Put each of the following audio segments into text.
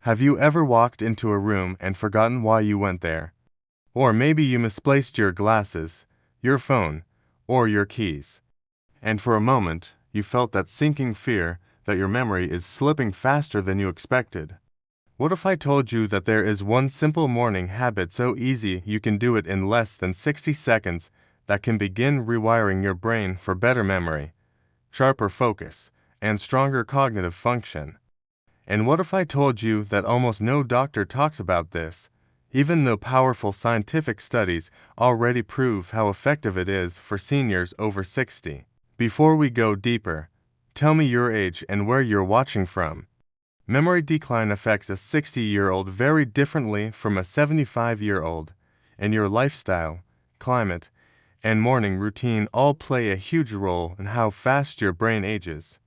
Have you ever walked into a room and forgotten why you went there? Or maybe you misplaced your glasses, your phone, or your keys. And for a moment, you felt that sinking fear that your memory is slipping faster than you expected. What if I told you that there is one simple morning habit so easy you can do it in less than 60 seconds that can begin rewiring your brain for better memory, sharper focus, and stronger cognitive function? And what if I told you that almost no doctor talks about this, even though powerful scientific studies already prove how effective it is for seniors over 60? Before we go deeper, tell me your age and where you're watching from. Memory decline affects a 60-year-old very differently from a 75-year-old, and your lifestyle, climate, and morning routine all play a huge role in how fast your brain ages.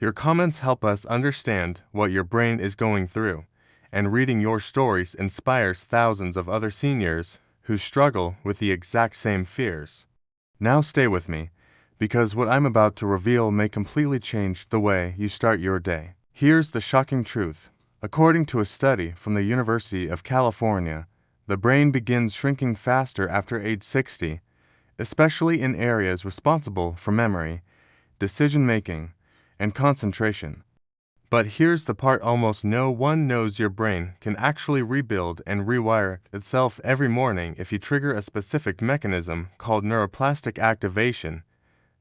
Your comments help us understand what your brain is going through, and reading your stories inspires thousands of other seniors who struggle with the exact same fears. Now stay with me, because what I'm about to reveal may completely change the way you start your day. Here's the shocking truth. According to a study from the University of California, the brain begins shrinking faster after age 60, especially in areas responsible for memory, decision-making, and concentration. But here's the part almost no one knows: your brain can actually rebuild and rewire itself every morning if you trigger a specific mechanism called neuroplastic activation.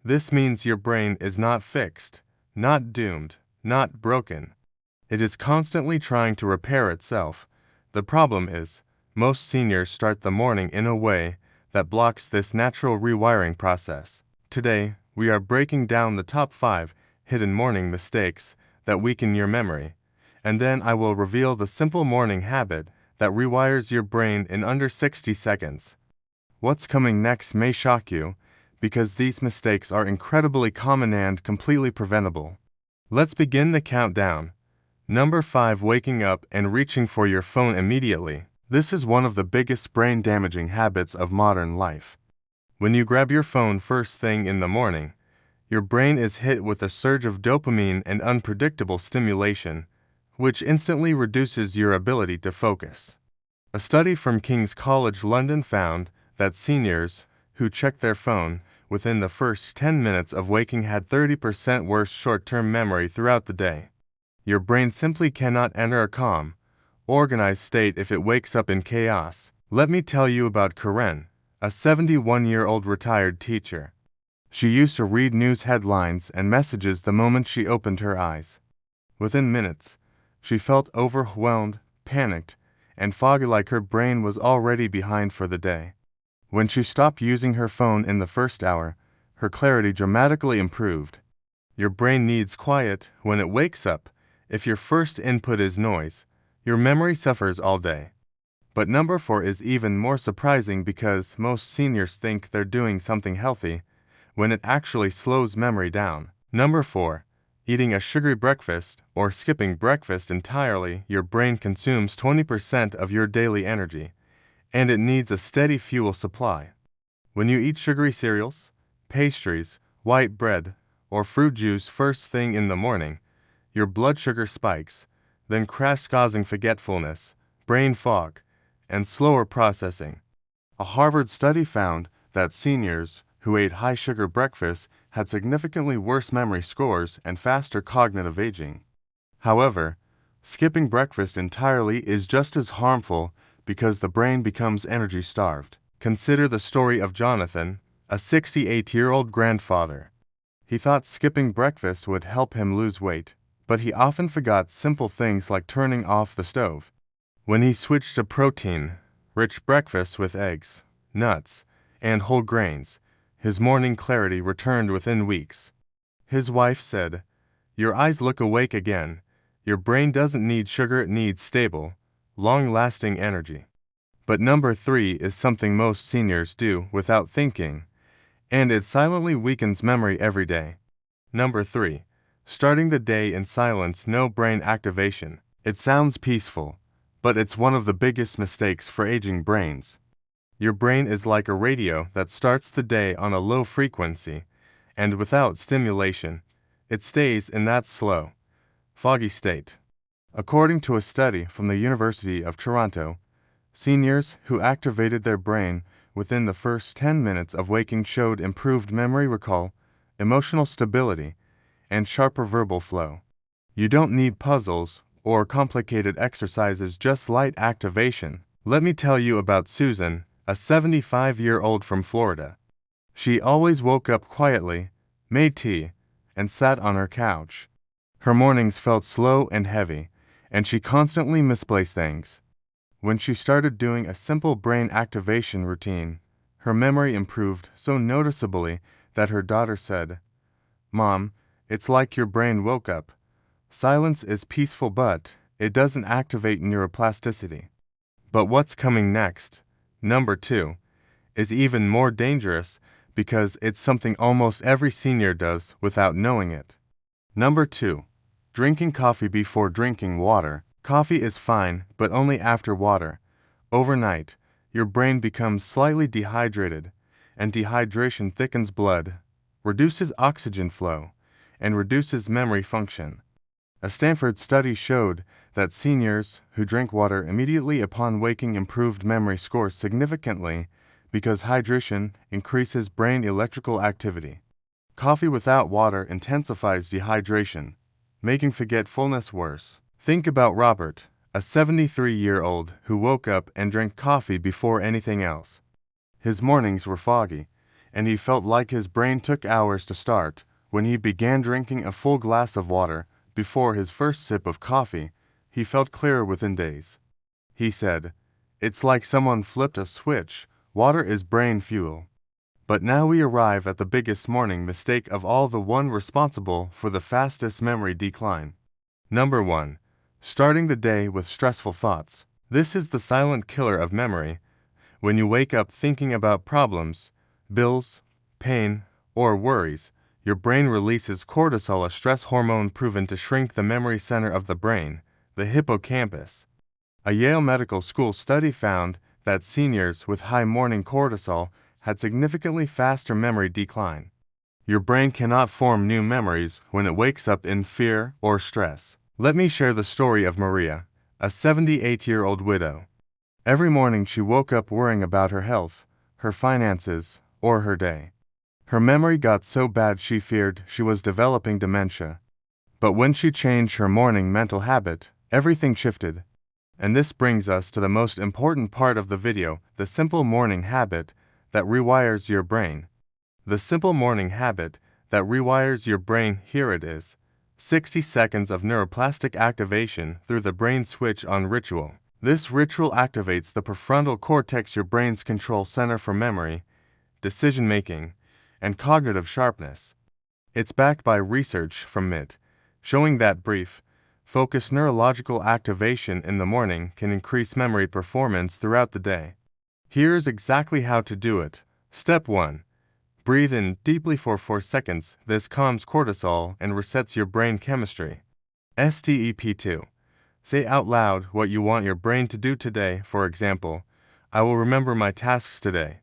This means your brain is not fixed, not doomed, not broken. It is constantly trying to repair itself. The problem is, most seniors start the morning in a way that blocks this natural rewiring process. Today, we are breaking down the top 5 hidden morning mistakes that weaken your memory, and then I will reveal the simple morning habit that rewires your brain in under 60 seconds. What's coming next may shock you, because these mistakes are incredibly common and completely preventable. Let's begin the countdown. Number 5. Waking up and reaching for your phone immediately. This is one of the biggest brain-damaging habits of modern life. When you grab your phone first thing in the morning, your brain is hit with a surge of dopamine and unpredictable stimulation, which instantly reduces your ability to focus. A study from King's College London found that seniors who checked their phone within the first 10 minutes of waking had 30% worse short-term memory throughout the day. Your brain simply cannot enter a calm, organized state if it wakes up in chaos. Let me tell you about Karen, a 71-year-old retired teacher. She used to read news headlines and messages the moment she opened her eyes. Within minutes, she felt overwhelmed, panicked, and foggy, like her brain was already behind for the day. When she stopped using her phone in the first hour, her clarity dramatically improved. Your brain needs quiet when it wakes up. If your first input is noise, your memory suffers all day. But number 4 is even more surprising, because most seniors think they're doing something healthy, when it actually slows memory down. Number 4. Eating a sugary breakfast or skipping breakfast entirely. Your brain consumes 20% of your daily energy, and it needs a steady fuel supply. When you eat sugary cereals, pastries, white bread, or fruit juice first thing in the morning, your blood sugar spikes, then crashes, causing forgetfulness, brain fog, and slower processing. A Harvard study found that seniors who ate high-sugar breakfasts had significantly worse memory scores and faster cognitive aging. However, skipping breakfast entirely is just as harmful, because the brain becomes energy-starved. Consider the story of Jonathan, a 68-year-old grandfather. He thought skipping breakfast would help him lose weight, but he often forgot simple things like turning off the stove. When he switched to protein-rich breakfasts with eggs, nuts, and whole grains, his morning clarity returned within weeks. His wife said, "Your eyes look awake again. Your brain doesn't need sugar, it needs stable, long-lasting energy." But number 3 is something most seniors do without thinking, and it silently weakens memory every day. Number 3. Starting the day in silence. No brain activation. It sounds peaceful, but it's one of the biggest mistakes for aging brains. Your brain is like a radio that starts the day on a low frequency, and without stimulation, it stays in that slow, foggy state. According to a study from the University of Toronto, seniors who activated their brain within the first 10 minutes of waking showed improved memory recall, emotional stability, and sharper verbal flow. You don't need puzzles or complicated exercises, just light activation. Let me tell you about Susan, a 75-year-old from Florida. She always woke up quietly, made tea, and sat on her couch. Her mornings felt slow and heavy, and she constantly misplaced things. When she started doing a simple brain activation routine, her memory improved so noticeably that her daughter said, "Mom, it's like your brain woke up. Silence is peaceful, but it doesn't activate neuroplasticity." But what's coming next, number 2, is even more dangerous because it's something almost every senior does without knowing it. Number 2, drinking coffee before drinking water. Coffee is fine, but only after water. Overnight, your brain becomes slightly dehydrated, and dehydration thickens blood, reduces oxygen flow, and reduces memory function. A Stanford study showed that seniors who drank water immediately upon waking improved memory scores significantly because hydration increases brain electrical activity. Coffee without water intensifies dehydration, making forgetfulness worse. Think about Robert, a 73-year-old who woke up and drank coffee before anything else. His mornings were foggy, and he felt like his brain took hours to start. When he began drinking a full glass of water before his first sip of coffee, he felt clearer within days. He said, "It's like someone flipped a switch. Water is brain fuel." But now we arrive at the biggest morning mistake of all, the one responsible for the fastest memory decline. Number 1. Starting the day with stressful thoughts. This is the silent killer of memory. When you wake up thinking about problems, bills, pain, or worries, your brain releases cortisol, a stress hormone proven to shrink the memory center of the brain, the hippocampus. A Yale Medical School study found that seniors with high morning cortisol had significantly faster memory decline. Your brain cannot form new memories when it wakes up in fear or stress. Let me share the story of Maria, a 78-year-old widow. Every morning she woke up worrying about her health, her finances, or her day. Her memory got so bad she feared she was developing dementia. But when she changed her morning mental habit, everything shifted. And this brings us to the most important part of the video, the simple morning habit that rewires your brain. The simple morning habit that rewires your brain, here it is. 60 seconds of neuroplastic activation through the brain switch on ritual. This ritual activates the prefrontal cortex, your brain's control center for memory, decision-making, and cognitive sharpness. It's backed by research from MIT, showing that brief, focused neurological activation in the morning can increase memory performance throughout the day. Here's exactly how to do it. Step 1. Breathe in deeply for 4 seconds. This calms cortisol and resets your brain chemistry. Step 2. Say out loud what you want your brain to do today. For example, "I will remember my tasks today.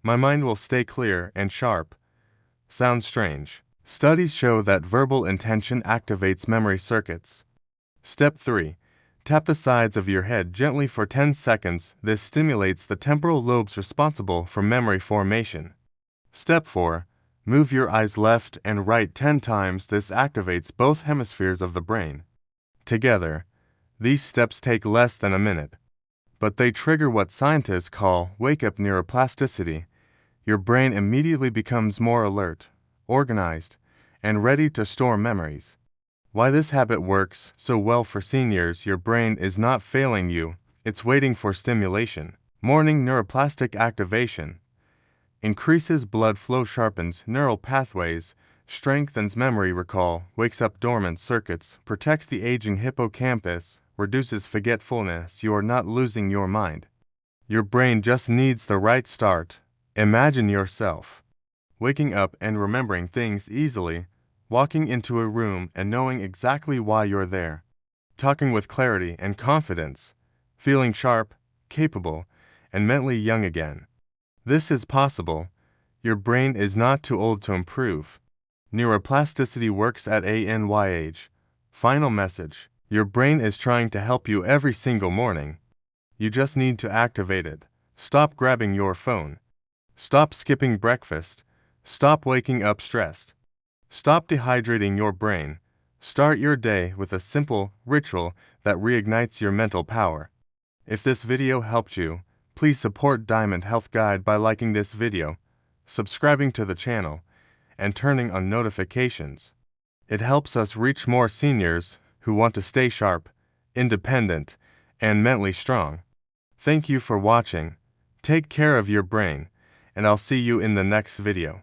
My mind will stay clear and sharp." Sounds strange. Studies show that verbal intention activates memory circuits. Step 3. Tap the sides of your head gently for 10 seconds. This stimulates the temporal lobes responsible for memory formation. Step 4. Move your eyes left and right 10 times. This activates both hemispheres of the brain. Together, these steps take less than a minute, but they trigger what scientists call wake-up neuroplasticity. Your brain immediately becomes more alert, organized, and ready to store memories. Why this habit works so well for seniors: your brain is not failing you, it's waiting for stimulation. Morning neuroplastic activation increases blood flow, sharpens neural pathways, strengthens memory recall, wakes up dormant circuits, protects the aging hippocampus, reduces forgetfulness. You are not losing your mind. Your brain just needs the right start. Imagine yourself waking up and remembering things easily, walking into a room and knowing exactly why you're there, talking with clarity and confidence, feeling sharp, capable, and mentally young again. This is possible. Your brain is not too old to improve. Neuroplasticity works at any age. Final message: Your brain is trying to help you every single morning. You just need to activate it. Stop grabbing your phone. Stop skipping breakfast. Stop waking up stressed. Stop dehydrating your brain. Start your day with a simple ritual that reignites your mental power. If this video helped you, please support Diamond Health Guide by liking this video, subscribing to the channel, and turning on notifications. It helps us reach more seniors who want to stay sharp, independent, and mentally strong. Thank you for watching. Take care of your brain, and I'll see you in the next video.